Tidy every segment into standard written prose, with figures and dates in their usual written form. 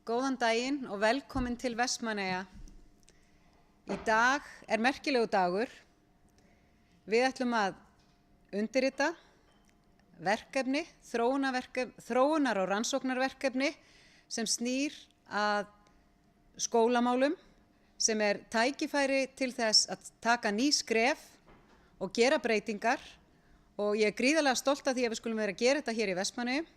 Góðan daginn og velkomin til Vestmannaeyja. Í dag merkilegu dagur. Við ætlum að undirrita verkefni, þróunar- og rannsóknarverkefni sem snýr að skólamálum, sem tækifæri til þess að taka ný skref og gera breytingar. Og ég gríðarlega stolt af því að við skulum vera að gera þetta hér í Vestmannaeyjum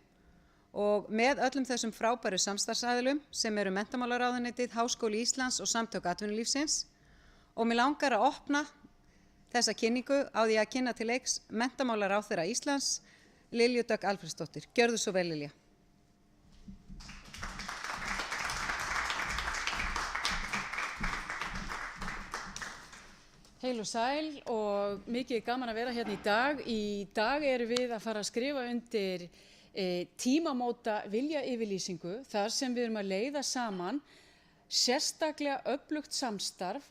og með öllum þessum frábæru samstarfsaðilum sem Menntamálaráðuneytið, Háskóli Íslands og Samtök atvinnulífsins. Og mig langar að opna þessa kynningu á því að kynna til leiks menntamálaráðherra Íslands, Lilju Dögg Alfreðsdóttir. Gjörðu svo vel, Lilja. Heil og sæl og mikið gaman að vera hérna í dag. Í dag erum við að fara að skrifa undir tímamóta viljayfirlýsingu þar sem við erum að leiða saman sérstaklega öflugt samstarf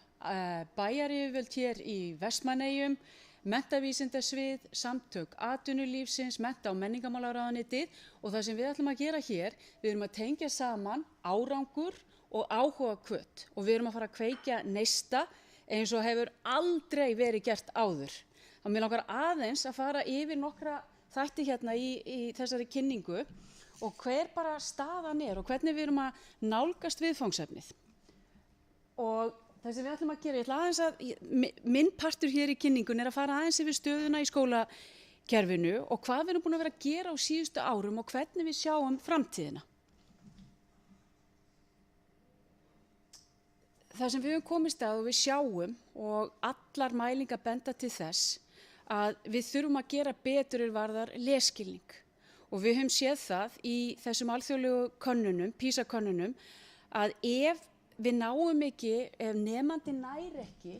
bæjaryfirvöld hér í Vestmannaeyjum, menntavísindasvið, Samtök atvinnulífsins, mennta- og menningarmálaráðuneytið og það sem við ætlum að gera hér, við erum að tengja saman árangur og áhugahvöt og við erum að fara að kveikja neista eins og hefur aldrei verið gert áður. Þá mig langar aðeins að fara yfir nokkra þætti hérna í þessari kynningu og hver bara staðan og hvernig við erum að nálgast viðfangsefnið. Og það sem við ætlum að gera, ég ætla aðeins að, minn partur hér í kynningun að fara aðeins yfir stöðuna í skólakerfinu og hvað við erum búin að vera að gera á síðustu árum og hvernig við sjáum framtíðina. Það sem við höfum komist að og við sjáum og allar mælingar benda til þess að við þurfum að gera betur varðar lesskilning og við höfum séð það í þessum alþjóðlegu könnunum, PISA-könnunum, að ef við náum ekki, ef nemandi nær ekki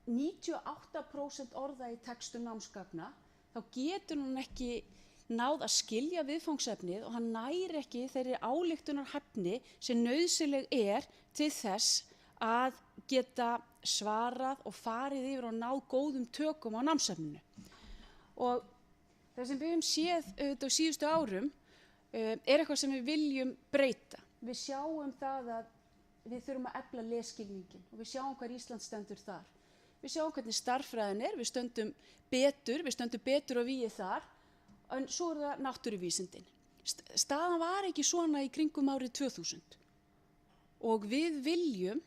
98% orða í textum námsgagna, þá getur hún ekki náð að skilja viðfangsefnið og hann nær ekki þeirri ályktunarhæfni sem nauðsynleg til þess að geta svarað og farið yfir og náð góðum tökum á námsefninu. Og það sem við höfum séð á síðustu árum eitthvað sem við viljum breyta. Við sjáum það að við þurfum að efla lesskilninginn og við sjáum hvar Ísland stendur þar. Við sjáum hvernig stærðfræðin við stöndum betur á vígi þar, en svo það náttúruvísindin. Staðan var ekki svona í kringum árið 2000 og við viljum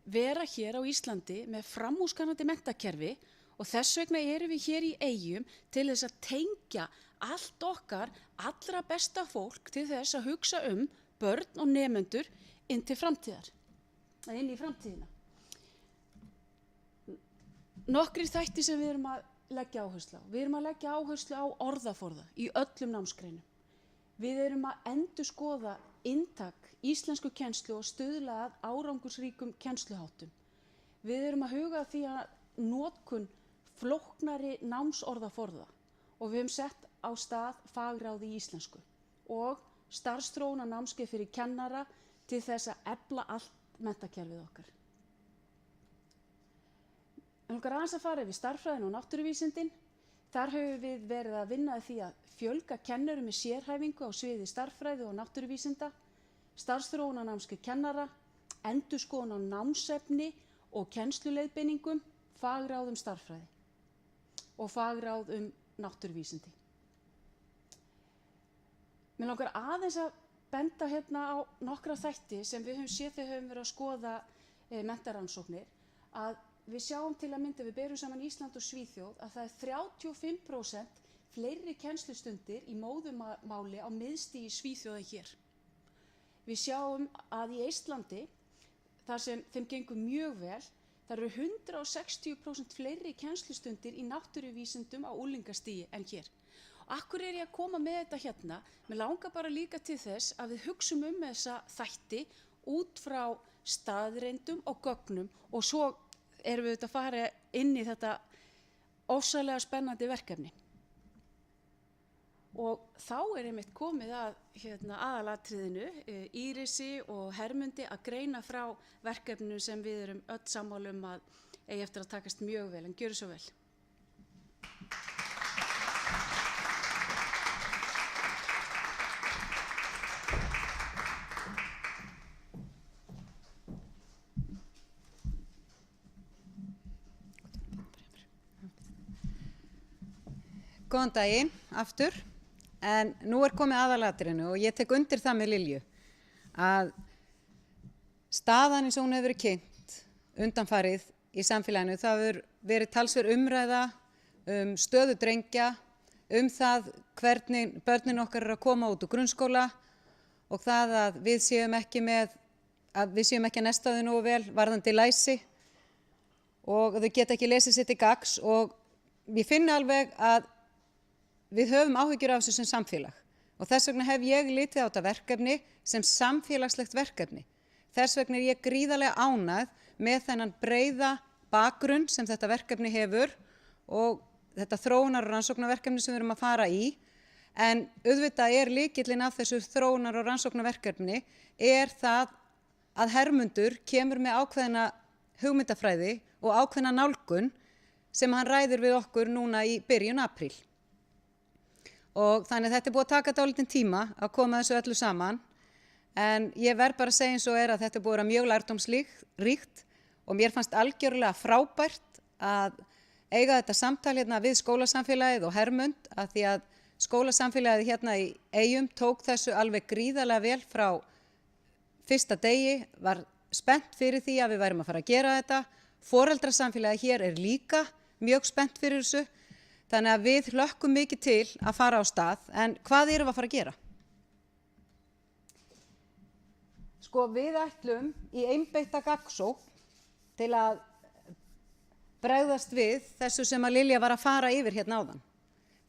vera hér á Íslandi með framúrskarandi menntakerfi og þess vegna erum við hér í Eyjum til þess að tengja allt okkar allra besta fólk til þess að hugsa börn og nemendur inn í framtíðina. Nokkrir þættir sem við erum að leggja áherslu á. Við erum að leggja áherslu á orðaforða í öllum námsgreinum. Við erum að endurskoða inntak íslensku kennslu og stuðla að árangursríkum kennsluháttum. Við erum að huga því að notkun flóknari námsorðaforða og við höfum sett á stað fagráð í íslensku og starfsþróunar námskeið fyrir kennara til þess að efla allt menntakerfið okkar. Við langar aðeins að fara yfir stærðfræðina og náttúruvísindin. Þar höfum við verið að vinna að því að fjölga kennurum með sérhæfingu á sviði stærðfræði og náttúruvísinda, starfsþróunar námskeið kennara, endurskoðun á námsefni og kennsluleiðbeiningum, fagráð stærðfræði og fagráð náttúruvísindi. Mér langar aðeins að benda hérna á nokkra þætti sem við höfum séð þegar höfum verið að skoða menntarannsóknir, að við sjáum til að mynda, við berum saman Ísland og Svíþjóð, að það 35% fleiri kennslustundir í móðurmáli á miðstigi í Svíþjóð en hér. Við sjáum að í Eistlandi, þar sem þeim gengur mjög vel, það eru 160% fleiri kennslustundir í náttúruvísindum á unglingastigi en hér. Akkur ég að koma með þetta hérna? Mér langar bara líka til þess að við hugsum þessa þætti út frá staðreyndum og gögnum og svo erum við að fara inn í þetta ofsalega spennandi verkefni. Og þá einmitt komið að aðalatriðinu, Írisi og Hermundi að greina frá verkefninu sem við erum öll sammála að eigi eftir að takast mjög vel, en gjörðu svo vel. Góðan daginn aftur, en nú komið aðalatriðinu og ég tek undir það með Lilju að staðan eins og hún hefur verið kynnt undanfarið í samfélaginu, það hefur verið talsverð umræða stöðu drengja, það hvernig börnin okkar eru að koma út úr grunnskóla og það að við séum ekki að nesta þau nógu vel varðandi læsi og þau geta ekki lesið sér til gagns og ég finni alveg að við höfum áhyggjur af þessu sem samfélag og þess vegna hef ég litið á þetta verkefni sem samfélagslegt verkefni. Þess vegna ég gríðarlega ánægð með þennan breiða bakgrunn sem þetta verkefni hefur og þetta þróunar- og rannsóknarverkefni sem við erum að fara í. En auðvitað lykillinn af þessu þróunar- og rannsóknarverkefni það að Hermundur kemur með ákveðna hugmyndafræði og ákveðna nálgun sem hann ræðir við okkur núna í byrjun apríl. Og þannig að þetta búið að taka dálítinn tíma að koma þessu öllu saman, en ég verð bara að segja eins og að þetta búið að vera mjög lærdómsríkt og mér fannst algjörlega frábært að eiga þetta samtal hérna við skólasamfélagið og Hermund, að því að skólasamfélagið hérna í Eyjum tók þessu alveg gríðarlega vel frá fyrsta degi, var spennt fyrir því að við værum að fara að gera þetta. Foreldrasamfélagið hér líka mjög spennt fyrir þessu. Þannig að við hlökkum mikið til að fara á stað, en hvað erum við að fara að gera? Sko, við ætlum í einbeitta gagnsókn til að bregðast við þessu sem að Lilja var að fara yfir hérna áðan.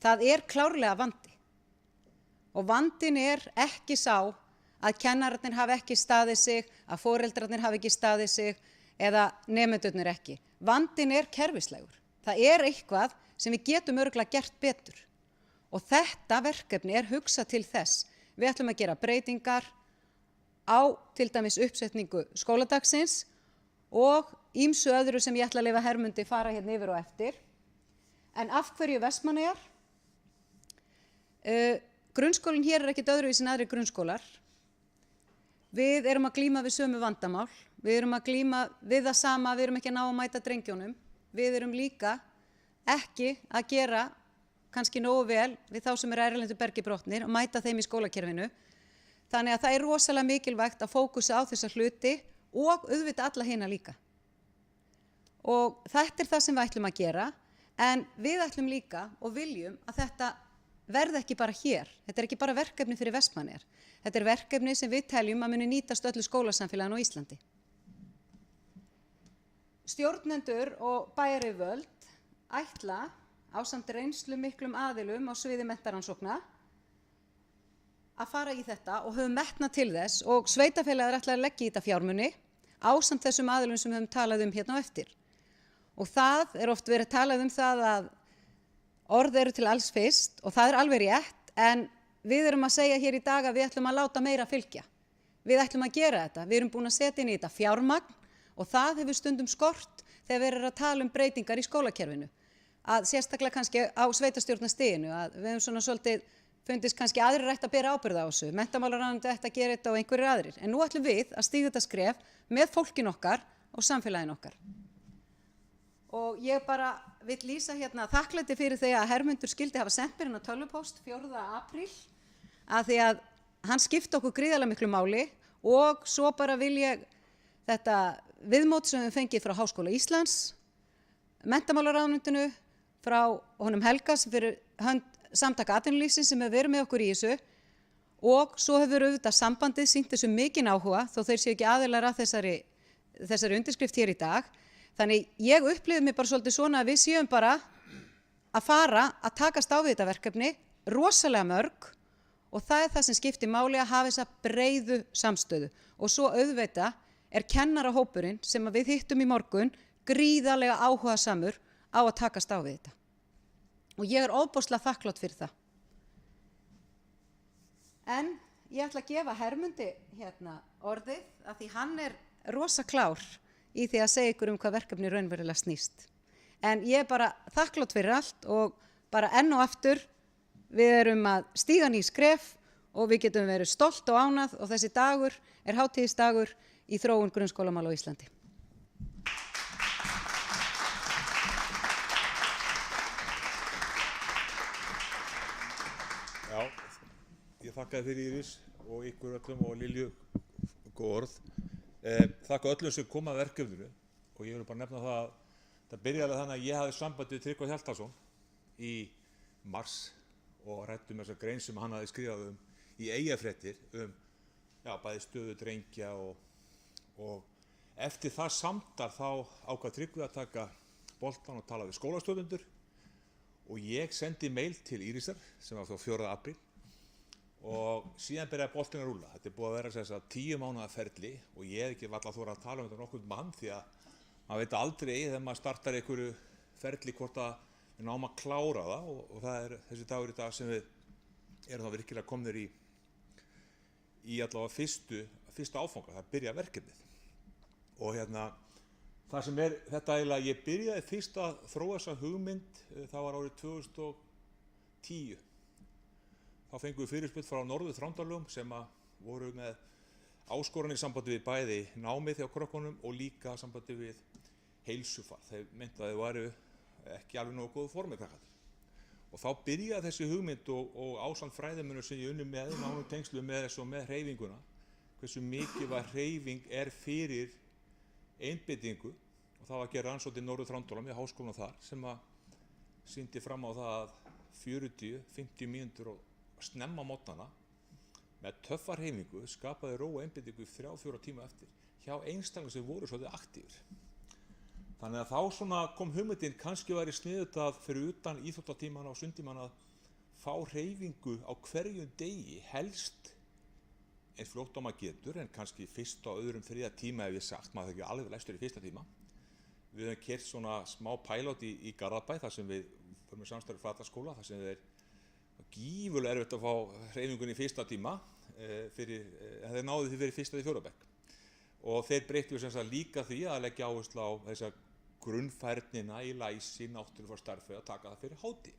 Það klárlega vandi. Og vandinn ekki sá að kennararnir hafi ekki staðið sig, að foreldrarnir hafi ekki staðið sig eða nemendurnir ekki. Vandinn kerfislægur. Það eitthvað sem við getum örugglega gert betur. Og þetta verkefni hugsað til þess. Við ætlum að gera breytingar á til dæmis uppsetningu skóladagsins og ýmsu öðru sem ég ætla að leyfa Hermundi fara hérna yfir og eftir. En af hverju Vestmannaeyjar? Grunnskólinn hér ekkert öðruvísi en aðrir grunnskólar. Við erum að glíma við sömu vandamál. Við erum að glíma við það sama, við erum ekki að ná að mæta drengjónum. Við erum líka ekki að gera kannski nógu vel við þá sem erlendu bergi brotnir og mæta þeim í skólakerfinu. Þannig að það rosalega mikilvægt að fókusa á þessa hluti og auðvitað alla hina líka. Og þetta það sem við ætlum að gera, en við ætlum líka og viljum að þetta verði ekki bara hér. Þetta ekki bara verkefni fyrir Vestmannaeyjar. Þetta verkefni sem við teljum að muni nýtast öllu skólasamfélaginu á Íslandi. Stjórnendur og bæjaryfirvöld ætla ásamt reynslu miklum aðilum á sviði menntarannsókna að fara í þetta og höfum metnað til þess og sveitarfélagið ætla að leggja í þetta fjármuni ásamt þessum aðilum sem við höfum talað hérna á eftir. Og það oft verið talað það að orð til alls fyrst og það alveg rétt, en við erum að segja hér í dag að við ætlum að láta meira fylgja. Við ætlum að gera þetta. Við erum búin að setja inn í þetta fjármagn og það hefur stundum skort þegar við erum að tala breytingar í skólakerfinu. Að sérstaklega kannski á sveitarstjórnarstiginu, að við höfum svolítið fundist kannski aðrir ætti að bera ábyrgð á þessu, menntamálaráðuneytið ætti að gera þetta og einhverjir aðrir. En nú ætlum við að stíga þetta skref með fólkin okkar og samfélagin okkar. Og ég bara vill lýsa hérna þakklæti fyrir því að Hermundur skildi hafa sent mér inn á tölvupóst 4. apríl, að því að hann skipti okkur gríðarlega miklu máli og svo bara vil ég þetta viðmót sem við fengið frá Háskóla Íslands, menntamálaráðuneytinu, frá honum Helga sem fyrir hönd Samtaka atvinnulífsins sem hefur verið með okkur í þessu og svo hefur auðvitað sambandið sýnt þessu mikinn áhuga þó þeir séu ekki aðilar að þessari undirskrift hér í dag. Þannig ég upplifði mig bara svolítið svona að við séum bara að fara að takast á við þetta verkefni, rosalega mörg og það það sem skiptir máli að hafa þessa breiðu samstöðu og svo auðvitað kennarahópurinn sem við hittum í morgun gríðarlega áhugasamur á að takast á við þetta. Og ég ofboðslega þakklát fyrir það. En ég ætla að gefa Hermundi hérna orðið að því hann rosa klár í því að segja ykkur hvað verkefni raunverulega snýst. En ég bara þakklát fyrir allt og bara enn og aftur við erum að stíga ný skref og við getum verið stolt og ánað og þessi dagur hátíðisdagur í þróun grunnskólamála á Íslandi. Já, ég þakkaði fyrir Íris og ykkur öllum og Lilju góð orð. Þakka öllum sem kom að verkefninu og ég vil bara nefna það að það byrjaði alveg þannig að ég hafði samband við Tryggva Hjaltason í mars og ræddum þessa grein sem hann hafði skrifað í Eyjafréttir bæði stöðu drengja og eftir það samtal þá ákvað Tryggvi að taka boltann og tala við skólastjórnendur og ég sendi mail til Írisar sem var þá 4. apríl og síðan byrjaði boltinn að rúlla. Þetta er búið að vera þess að 10 mánaða ferli og ég hef ekki varla þorað að tala um þetta nokkurn mann því að maður veit aldrei þegar maður startar einhverju ferli hvort að við náum að klára það og það er þessi dagur í dag sem við erum þá virkilega komnir í allavega fyrsta áfanga, það byrja verkefnið. Og það sem er þetta eiginlega, ég byrjaði fyrst að þróa þessa hugmynd, það var árið 2010. Þá fengum við fyrirspurn frá Norður-Þrándarlögum sem voru með áskoranir í sambandi við bæði námið hjá krökkunum og líka sambandi við heilsufar. Þeir myndu að þeir væru ekki alveg nógu góðu formi krakkarnir. Og þá byrjaði þessi hugmynd og ásamt fræðimönnum sem ég unni með nánum tengslu með þessu og með hreyfinguna, hversu mikilvæg hreyfing er fyrir einbeitingu og það var að gera rannsókn í Norður-Þrándarlögum í háskólanum þar sem sýndi fram á það að 40-50 mínútur og snemma mótnana með töffar hreyfingu skapaði ró og einbeitingu í 3-4 tíma eftir hjá einstæðingum sem voru svolítið aktífir. Þannig að þá svona kom hugmyndin kannski væri sniðugt að fyrir utan íþróttatímana og sundtímana að fá hreyfingu á hverjum degi helst eins fljótt og maður getur en kannski fyrsta og öðrum þriðja tíma ef ég sagt maður ekki alveg læstur í fyrsta tíma. Við höfum keyrt svona smá pilot í Garðabæ þar sem við fórum með samstarfi Flataskóla þar sem þeir gífurlega erfitt að fá hreyfingunni í fyrsta tíma þeir náðu því fyrir fyrsta til 4. bekk og þeir breyttu sem sagt líka því að leggja áherslu á þessa grunnfærnina í læsi, náttúrufar, stærðfræði að taka það fyrir hátíð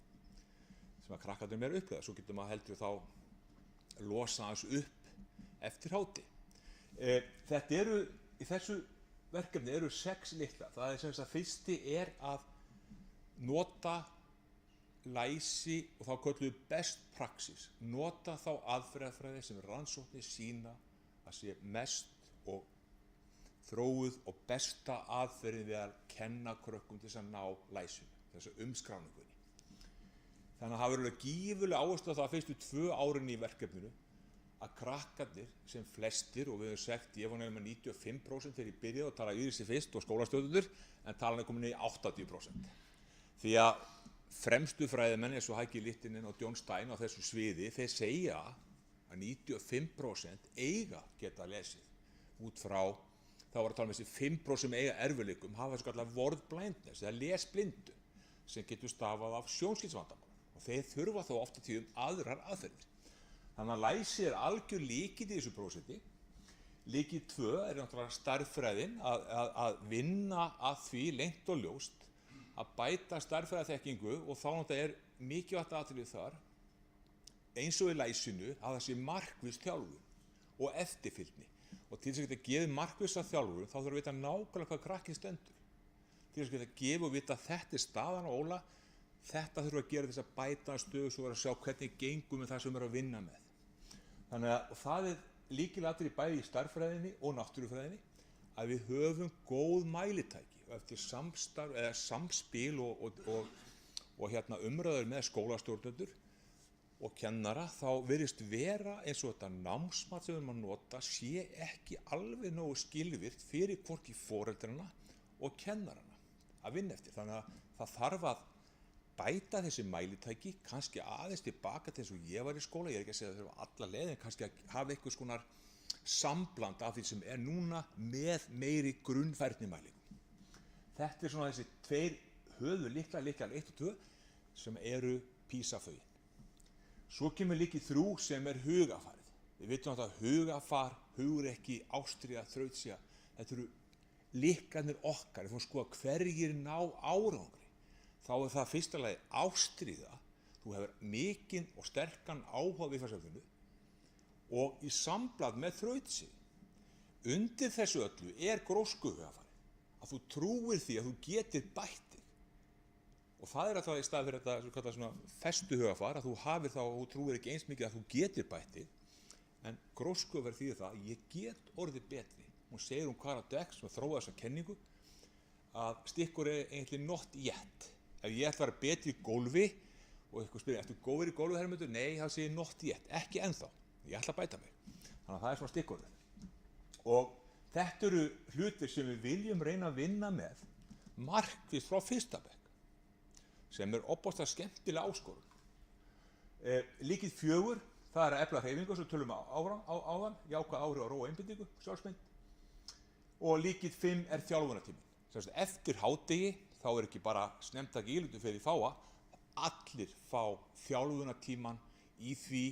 sem að krakkarnir meira upplega, svo getur maður heldur þá losa hans upp eftir hátíð. Þetta eru, í þessu verkefni eru 6 lyklar, það er sem sagt fyrsti er að nota læsi og þá köllum við best praxis, nota þá aðferðafræði sem rannsóknir sýna að sé mest og þróuð og besta aðferðin við að kenna krökkum til þess að ná læsinu, þessu umskráningunni. Þannig að það verður gífurlega áherslu á það fyrstu 2 árin í verkefninu að krakkarnir sem flestir og við höfum sagt ég var nefnilega með 95% þegar ég byrjaði að tala Írisi fyrst og skólastjórnendur en talan er komin í 80%. Því að fremstu fræðimenn eins og Hækki Littinen og John Stein á þessu sviði þeir segja að 95% eiga geta lesið út frá þá var að tala um þessi 5% sem eiga erfiðleikum hafa þessu kallar word blindness eða lesblindu sem getur stafað af sjónskynssvandamálum og þeir þurfa þó oft á tíðum aðrar aðferðir. Þannig að læsi er algjör lykill í þessu prósenti. Lykill 2 er náttúrulega stærðfræðin að vinna að því leynt og ljóst að bæta stærðfræðaþekkingu og þá náttúrulega er mikilvægt atriði þar eins og í læsinu að það sé markviss þjálfun og eftirfylgni. Og til þess að geta gefið markvissa þjálfun þá þurfum við að vita nákvæmlega hvað krakkinn stendur. Til þess að geta gefið og vita þetta er staðan og Óla, þetta þurfum við að gera til þess að bæta stöðu svo að sjá hvernig gengum með það sem við erum að vinna með. Þannig að það er lykilatriði bæði í stærðfræðinni og náttúrufræðinni að við höfum góð mælitæki og eftir samstarf eða samspil og umræður með skólastjórnendur og kennara þá virðist vera eins og þetta námsmat sem við erum að nota sé ekki alveg nógu skilvirkt fyrir hvorki foreldrana og kennarana að vinna eftir. Þannig að það þarf að bæta þessi mælitæki, kannski aðeins tilbaka til þess að ég var í skóla, ég er ekki að segja að það þurfa alla leið en kannski að hafa einhvers konar sambland af því sem er núna með meiri grunnfærnimælingum. Þetta er svona þessi 2 höfuðlyklar, lyklar 1 og 2 sem eru PISA-fögin. Svo kemur lykil 3 sem er hugafarið. Við vitum að hugafar, hugrekki, ástríða, þrautseigja, þetta eru lyklarnir okkar, við fórum skoða hverjir ná árangri. Þá er það fyrsta lagi ástríða, þú hefur mikinn og sterkan áhuga við viðfangsefninu og í sambland með þrautseigju. Undir þessu öllu er gróskuhugafari, að þú trúir því að þú getir bætt þig Og það er alltaf í stað fyrir þetta svona festu hugafar að þú hafir þá og þú trúir ekki eins mikið að þú getur bætti, en gróskuverð þýðir það að ég get orðið betri. Hún segir Cara Dweck sem þróaði þessa kenningu að stikkur er eiginlega not yet. Ef ég ætla að vera betri í gólfi og eitthvað spyrir, ertu góður í gólfi Hermundur? Nei, það segir not yet, ekki ennþá. Ég ætla að bæta mig. Þannig að það er svona stikkurinn. Og þetta eru hlutir sem við viljum reyna að vinna með markvisst frá fyrsta bekk, sem er ofboðslega skemmtileg áskorun. Líkið 4, það er að efla hreyfingu, sem tölum áðan, jákvæð áhrif á ró og einbeitingu, sjálfsmynd. Og líkið 5 er þjálfunartíminn. Eftir hádegi, þá er ekki bara snemmtak ílutu fyrir fáa, allir fá þjálfunartíman í því,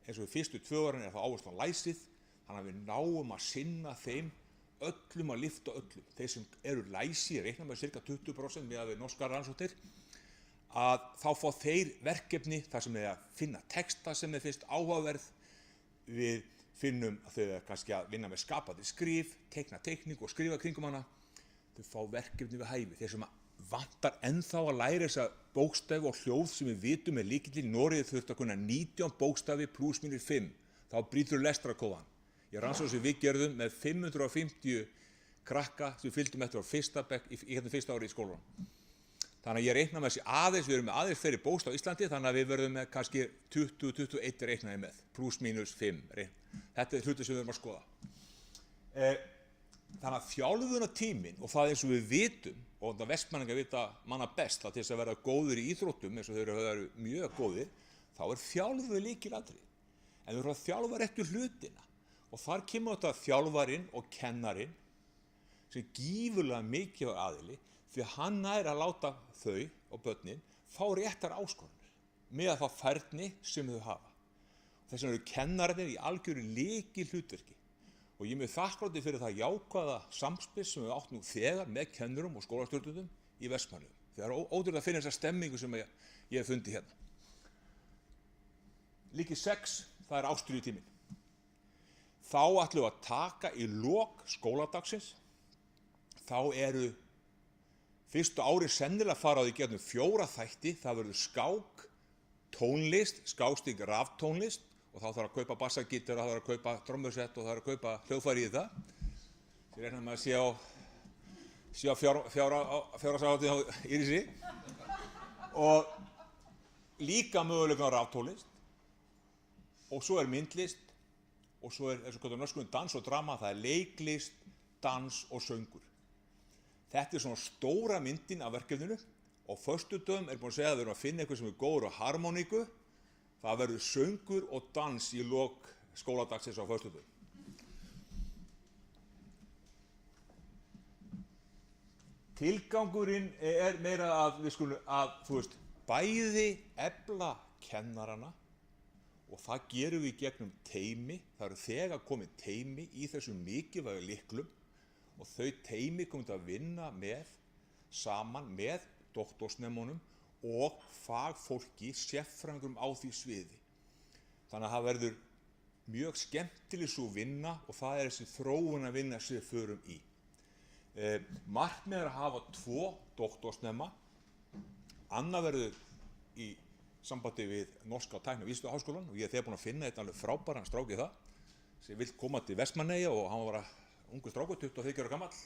eins og í fyrstu 2 árin er það áherslan læsið, þannig að við náum að sinna þeim öllum að lyfta öllum. Þeir sem eru læsi, reikna með cirka 20% með að við norskar rannsóknir, að þá fá þeir verkefni þar sem er að finna texta sem þeir finnst áhugaverð. Við finnum að þau er kannski að vinna með skapandi skrif, teikna teikning og skrifa kringum hana. Þau fá verkefni við hæfi. Þeir sem vantar ennþá að læra þessa bókstafi og hljóð sem við vitum er lykillinn. Noregi þurfti að kunna 19 bókstafi plus mínus 5. Þá brýtur lestrarkóðan. Ég rannsókn sem við gerðum með 550 krakka sem við fylgdum eftir á fyrsta bekk í fyrsta ári í skólanum. Þannig að ég reikna með þessi aðeins, við erum með aðeins fleiri bókstaf á Íslandi, þannig að við verðum með kannski 20-21 reiknaði með, plus mínus 5 reikn. Þetta er hlutur sem við erum að skoða. Þannig að þjálfunartíminn, og það eins og við vitum, og það Vestmanningar vita manna best, að til þess að vera góður í íþróttum, eins og þau eru mjög góðir, þá er þjálfun lykilatriði. En við erum að þjálfa réttu hlutina. Og þar kemur þetta þjálfarinn og kennarinn sem gífurlega mikilvægur aðili, því að hann nær að láta þau og börnin fá réttar áskoranir með að fá færni sem þau hafa. Þess vegna eru kennararnir í algjöru lykilhlutverki. Og ég er mjög þakklátur fyrir það jákvæða samspil sem við áttum nú þegar með kennurum og skólastjórnendum í Vestmannaeyjum. Það er ótrúlegt að finna þessa stemmingu sem ég hef fundið hérna. Líkið 6, það er ástríðutíminn. Þá ætlum við að taka í lok skóladagsins. Þá eru fyrstu árin sennilega faraði í gegnum 4 þætti. Það verður skák, tónlist, skákstík raftónlist og þá þarf að kaupa bassagítar, það þarf að kaupa trommusett og það þarf að kaupa hljóðfæri í það. Ég reikna með að sé á fjárhagsáætlun hjá Írisi. Og líka möguleika á raftónlist. Og svo er myndlist. Og svo er eins og kvöldur norskunum dans og drama, það er leiklist, dans og söngur. Þetta er svona stóra myndin af verkefninu og föstudögum er búin að segja að við erum að finna eitthvað sem er góður á harmoníku. Það verður söngur og dans í lok skóladagsins á föstudögum. Tilgangurinn er meira að við skulum bæði efla kennarana. Og það gerum við gegnum teymi, það eru þegar komin teymi í þessum mikilvægu lyklum og þau teymi komið að vinna saman með doktorsnemunum og fagfólki, sérfræðingurum á því sviði. Þannig að það verður mjög skemmtileg svo vinna og það er þessi þróunarvinna sem við förum í. Markmið er að hafa 2 doktorsnema, annað verður í sambandi við Norska tækni- og vísindaháskólann og ég er þegar búinn að finna þetta alveg frábæran strák í það sem vill koma til Vestmannaeyja og hann var ungur strákur, 23 ára gamall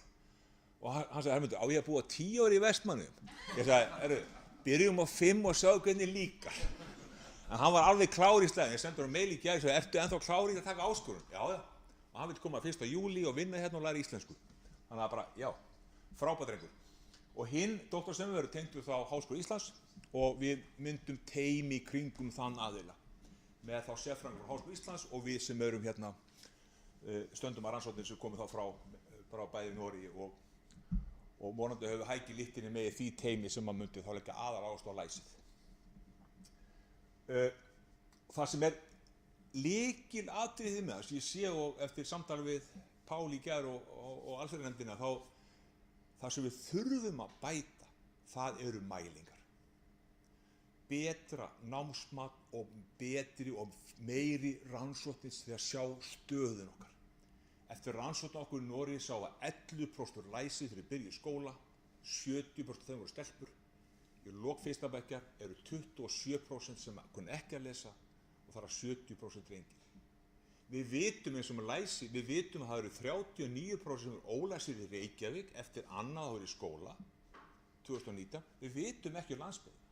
og hann sagði, Hermundur, á ég að búa 10 ári í Vestmannaeyjum? Ég sagði, byrjum á 5 og sjáðu hvernig líkar. En hann var alveg klár í slæðin, ég sendi hann mail í gær og sagði, ertu ennþá klár í að taka áskorun? Já, og hann vill koma 1. júlí og vinna hérna og læra íslensku. Þannig að bara, já, frábær drengur. Og hinn doktorsnemi verður tengdur þá Háskóla Íslands og við myndum teymi í kringum þann aðila með þá sérfræðingur Háskóla Íslands og við sem erum hérna stöndum að rannsóknir sem komið þá frá bæði Noregi og vonandi höfum hækki littinni með því teymi sem að myndi þá leggja aðaláherslu á læsið. Það sem er lykilatriði með þess, ég sé og eftir samtal við Pál í gær og allsherjarnefndina þá það sem við þurfum að bæta, það eru mælingar. Betra námsmat og betri og meiri rannsóknir til að sjá stöðun okkar. Eftir rannsókn okkur í Noregi sá að 11% læsi þegar við byrjuðum í skóla, 70% þeim voru stelpur, í lok fyrsta bekkjar eru 27% sem kunna ekki að lesa og þar að 70% drengir. Við vitum eins og með læsi, við vitum að það eru 39% sem eru ólæsir í Reykjavík eftir annað ár í skóla 2019. Við vitum ekki landsbyggðina.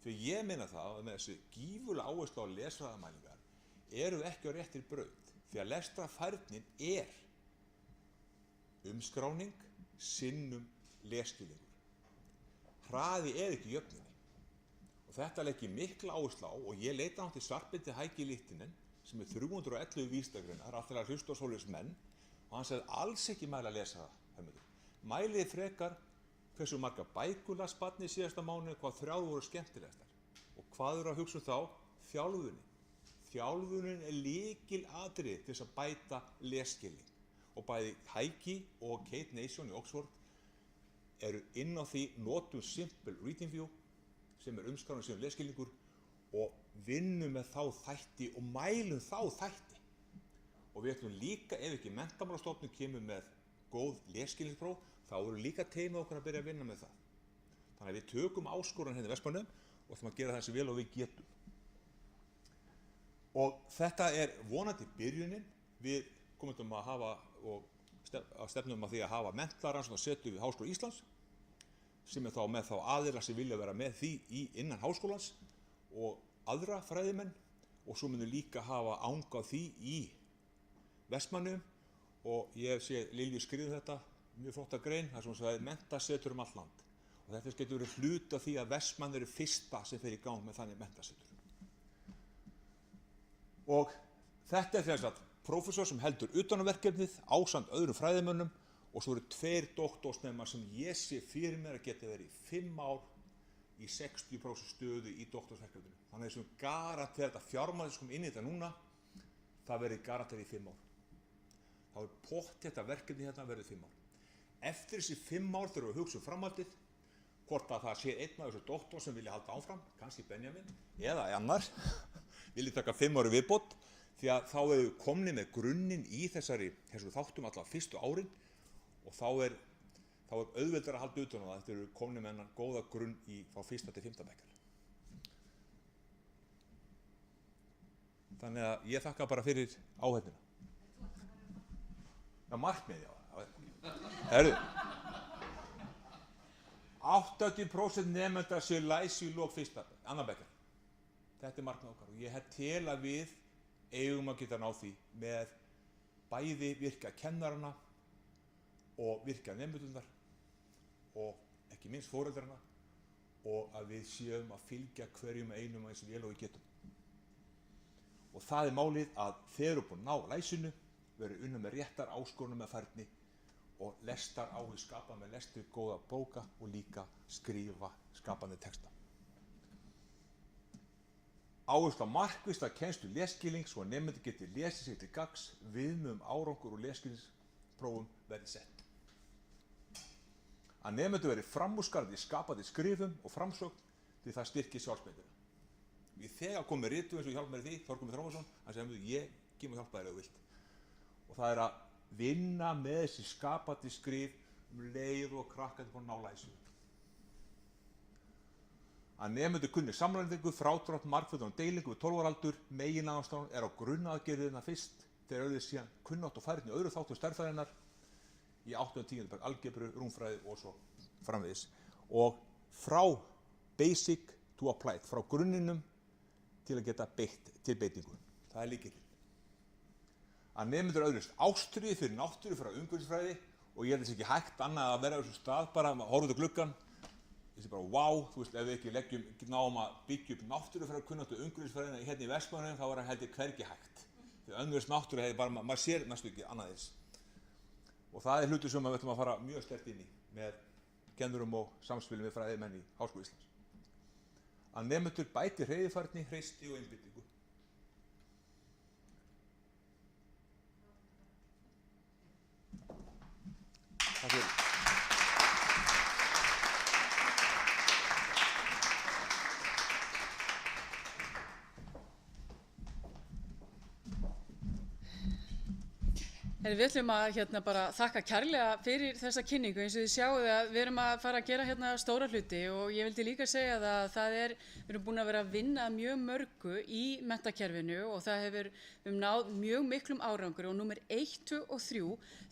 Því ég meina það að með þessi gífurlega áherslu á lesfræðamælingar eru ekki á réttri braut. Því að lestrarfærnin er umskráning sinnum lesskilningur. Hraði er ekki jöfnunni. Og þetta legg ég mikla áherslu á og ég leita hann til Svartbindi Hækki Lihtinen sem er 311 vísindagreinar, allir að hlusta á svoleiðis menn og hann sagði alls ekki mæli að lesa það, Hermundur. Mælið frekar hversu marga bækur las barnið í síðasta mánuði, hvað 3 voru skemmtilegastar. Og hvað eru að hugsa þá? Þjálfunin. Þjálfunin er lykilatriði til þess að bæta lesskilning. Og bæði Hækki og Kate Nation í Oxford eru inn á því notum Simple Reading View sem er umskráning sem lesskilningur og vinnum með þá þætti og mælum þá þætti. Og við ætlum líka, ef ekki Menntamálastofnun kemur með góð lesskilningspróf, þá eru líka teymið okkur að byrja að vinna með það. Þannig að við tökum áskoran hérna í Vestmannaeyjum og ætlum að gera það sem vel og við getum. Og þetta er vonandi byrjunin. Við komum að hafa og stefnum að því að hafa menntarannsóknarsetur við Háskóla Íslands sem er þá með þá aðila sem vilja vera með því innan háskólans og aðra fræðimenn og svo munum líka hafa anga á því í Vestmannaeyjum og ég sé Lilju skrifa þetta mjög flotta grein þar sem hún sagði menntasetur allt land og þetta getur verið hluti af því að Vestmannaeyjar eru fyrsta sem fer í gang með þannig menntasetur. Og þetta er þess að prófessor sem heldur utan á verkefnið ásamt öðrum fræðimönnum og svo eru 2 doktorsnemar sem ég sé fyrir mér að geta verið í 5 ár í 60% stöðu í doktorsverkefninu. Þannig að þessum garantera þetta fjármagnið sem kom inn í þetta núna, það verið garantera í 5 ár. Þá er pott þetta verkefni hérna verið 5 ár. Eftir þessi 5 ár þurfum við að hugsa um framhaldið, hvort að það sé einn af þessu doktor sem vilja halda áfram, kannski Benjamin, eða annar, vilja taka 5 ári viðbót, því að þá hefur við komnið með grunninn í þessu þáttum allavega fyrstu árin og þá er auðveldara að halda utan á það eftir að við komnum með hennan góða grunn frá 1. til 5. bekkjar. Þannig að ég þakka bara fyrir áheyrnina. Já, markmið, já. Herðu, 80% nemenda séu læsi í lok 1. bekkjar. Þetta er markmið okkar og ég tel að við eigum að geta náð því með bæði virka kennarana og virka nemendurnar og ekki minnst foreldrana og að við séum að fylgja hverjum einum eins og vel og við getum. Og það er málið að þeir eru búin að ná læsinu, verið unnum með réttar áskorunum með færni og lestar áhuga skapa með lestri góða bóka og líka skrifa skapandi texta. Áherslu á markvissa kennslu lesskilning svo að nemendur geti lesið sig til gagns, viðmið árangur og lesskilningsprófum verði sett. Að nemendur verði framúrskarandi í skapandi skrifum og framsókn því það styrkir sjálfsmyndina. Við þegar komum með ritu eins og hjálp með því, Þorgrímur Þráinsson, hann segir ég gef mér hjálpa þér ef þú vilt. Og það er að vinna með þessi skapandi skrif leið og krakkandi búin að ná læsi. Að nemendur kunni samræðingu, frádrátt, margföldun og deilingu við 12 ára aldur, megináherslan er á grunnaðgerðina fyrst, þeir auðvitað síðan kunnátt og færni öðru þáttum stærðfræðinnar í 8. og 10. bekk algebru, rúmfræði og svo framvegis. Og frá basic to applied, frá grunninum til að geta beitt til beitingu. Það er lykillinn. Að nemendur öðrust ástríðu fyrir náttúru frá umhverfisfræði og ég held þess ekki hægt annað að vera á þessum stað bara að horfa út á gluggann. Ég sé bara, wow, þú veist, ef við ekki náum að byggja upp náttúrufræðikunnáttu og umhverfisfræðina hérna í Vestmannaeyjum, þá var það heldur hvergi hægt. Því önnur náttúra hefði bara, maður sér næstu ekki annað eins. Og það er hlutur sem við ætlum að fara mjög sterkt inn í með kennurum og samspilum við fræðimenn í Háskóla Íslands. Að nemendur bæti hreyfifærni, hreysti og einbeitingu. Takk fyrir. Við ætlum að bara þakka kærlega fyrir þessa kynningu. Eins og þið sjáuð að við erum að fara að gera stóra hluti og ég vildi líka segja það að við erum búin að vera að vinna mjög mörgu í menntakerfinu og við náð mjög miklum árangri og númer 1, 2 og 3,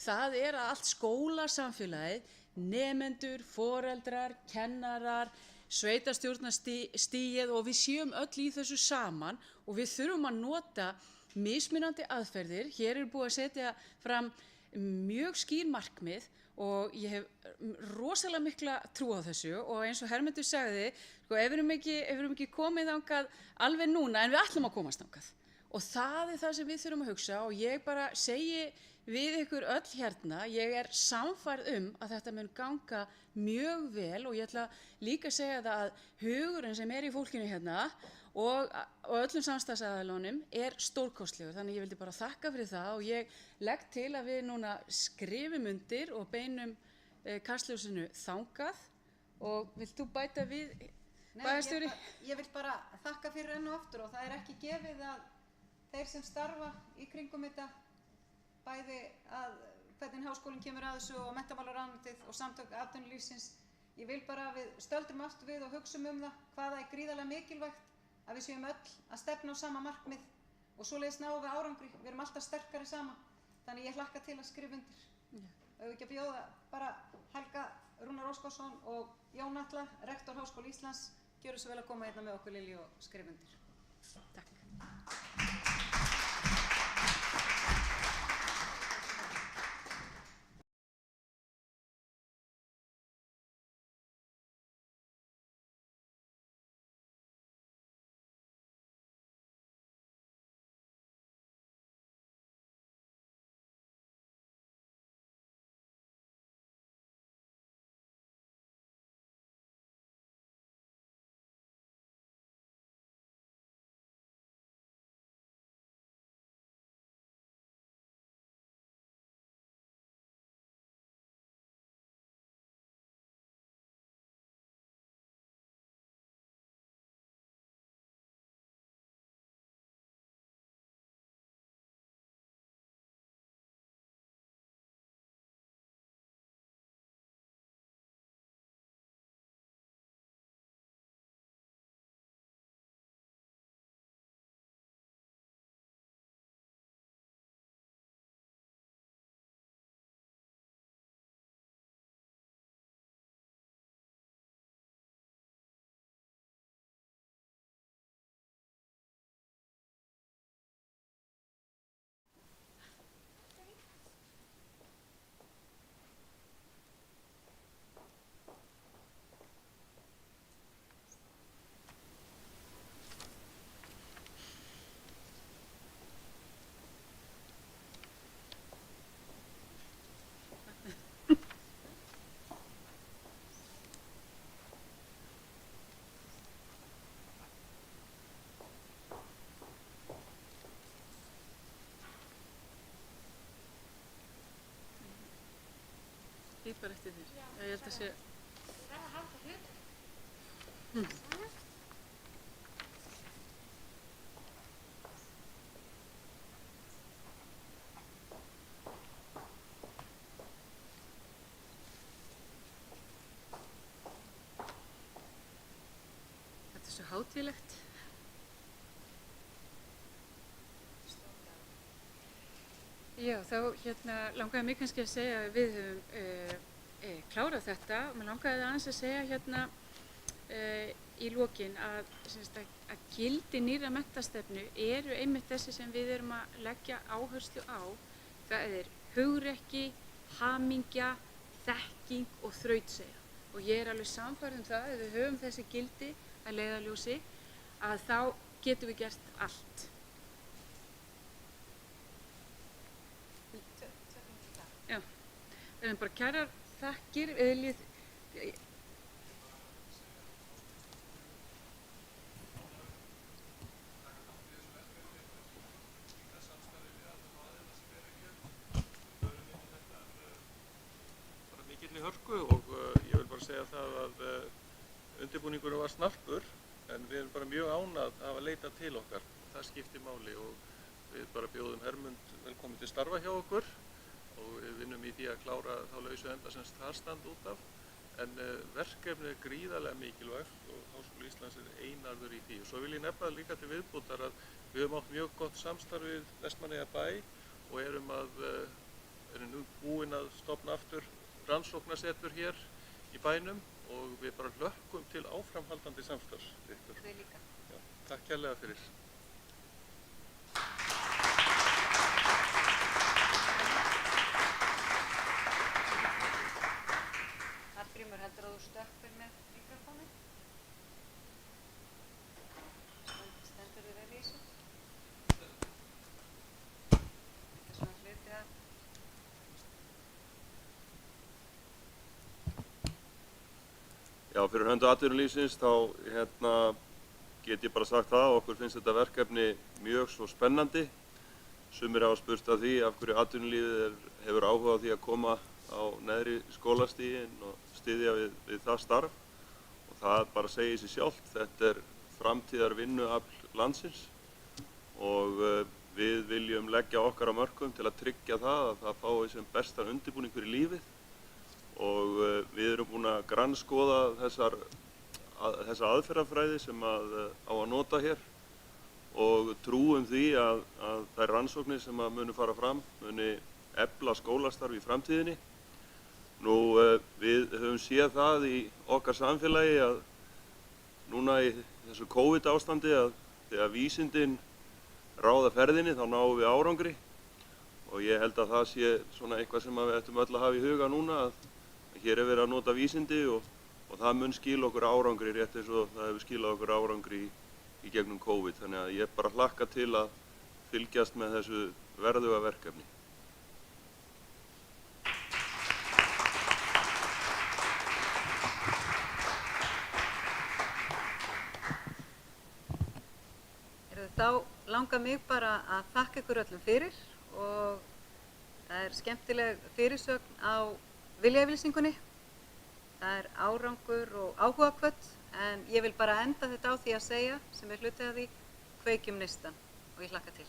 það að allt skólasamfélagið, nemendur, foreldrar, kennarar, sveitarstjórnarstigið og við séum öll í þessu saman og við þurfum að nota mismunandi aðferðir. Hér búið að setja fram mjög skýr markmið og ég hef rosalega mikla trú á þessu og eins og Hermundur sagði, ef við erum ekki komið þangað alveg núna en við ætlum að komast þangað og það það sem við þurfum að hugsa og ég bara segi við ykkur öll hérna, ég sannfærð að þetta mun ganga mjög vel og ég ætla líka að segja það að hugurinn sem í fólkinu hérna og öllum samstarfsaðilunum stórkostlegur. Þannig ég vildi bara þakka fyrir það og ég legg til að við núna skrifum undir og beinum kastljósinu þangað og vilt þú bæta við bæjarstjóri? Ég vil bara þakka fyrir enn og aftur og það ekki gefið að þeir sem starfa í kringum þetta bæði að hvernig háskólinn kemur að þessu og menntamálaráðuneytið og samtök atvinnulífsins. Ég vil bara að við stöldrum aftur við og hugsum það hvað það gríðarlega mikilvægt að við séum öll að stefna á sama markmið og svoleiðis náum við árangri. Við erum alltaf sterkari saman. Þannig ég hlakka til að skrifa undir. Ef ekki að bjóða bara Helga Rúnar Óskarsson og Jón Atla, rektor Háskóla Íslands, gjöru svo vel að koma hérna með okkur Lilju og skrifa undir. Takk. Bara eftir þér. Ég held að sé þetta svo hátíðlegt. Já, þá langaði mig kannski að segja að við höfum klárað þetta og mér langaði aðeins að segja í lokin að gildi nýrra menntastefnu einmitt þessi sem við erum að leggja áherslu á. Það hugrekki, hamingja, þekking og þrautseigja og ég alveg sannfærð það ef við höfum þessi gildi að leiðarljósi að þá getum við gert allt. Já, við erum bara kærar þakkir. Mikilli hörku og ég vil bara segja það að undirbúningurinn var snarpur en við erum bara mjög ánægð að hafa leitað til okkar. Það skiptir máli og við bara bjóðum Hermund velkomin til starfa hjá okkur og við vinnum í því að klára þá lausu enda sem það standa út af. En verkefnið er gríðarlega mikilvægt og Háskóli Íslands er einarður í því. Og svo vil ég nefna líka til viðbútar að við höfum átt mjög gott samstarf við Vestmannaeyjabæ og erum nú búin að stofna aftur rannsóknarsetur hér í bænum og við bara hlökkum til áframhaldandi samstarfs við ykkur. Við líka. Já, takk kærlega fyrir. Hallgrímur, heldur að þú stökkir með mikrofónið? Stendur þið vel í þessu? Þetta er svona hluti að... Já, fyrir höndu atvinnulífsins þá get ég bara sagt það, okkur finnst þetta verkefni mjög svo spennandi. Sumir hafa spurt að því af hverju atvinnulífið hefur áhuga á því að koma á neðri skólastigin og styðja við það starf. Og það bara segir sig sjálft, þetta er framtíðar vinnuafl landsins og við viljum leggja okkar á mörkum til að tryggja það að það fái sem bestan undirbúning fyrir lífið. Og við erum búin að grannskoða þessa aðferðafræði sem á að nota hér og trúum því að þær rannsóknir sem munu fara fram muni efla skólastarf í framtíðinni. Nú, við höfum séð það í okkar samfélagi að núna í þessu COVID ástandi að þegar vísindin ráða ferðinni þá náum við árangri og ég held að það sé svona eitthvað sem við ættum öll að hafa í huga núna að hér er verið að nota vísindi og það mun skila okkur árangri rétt eins og það hefur skilað okkur árangri í gegnum COVID. Þannig að ég bara hlakka til að fylgjast með þessu verðuga verkefni. Þá langar mig bara að þakka ykkur öllum fyrir og það er skemmtileg fyrirsögn á viljayfirlýsingunni. Það er árangur og áhugahvöt en ég vil bara enda þetta á því að segja sem er hluti af því, kveikjum neistann og ég hlakka til.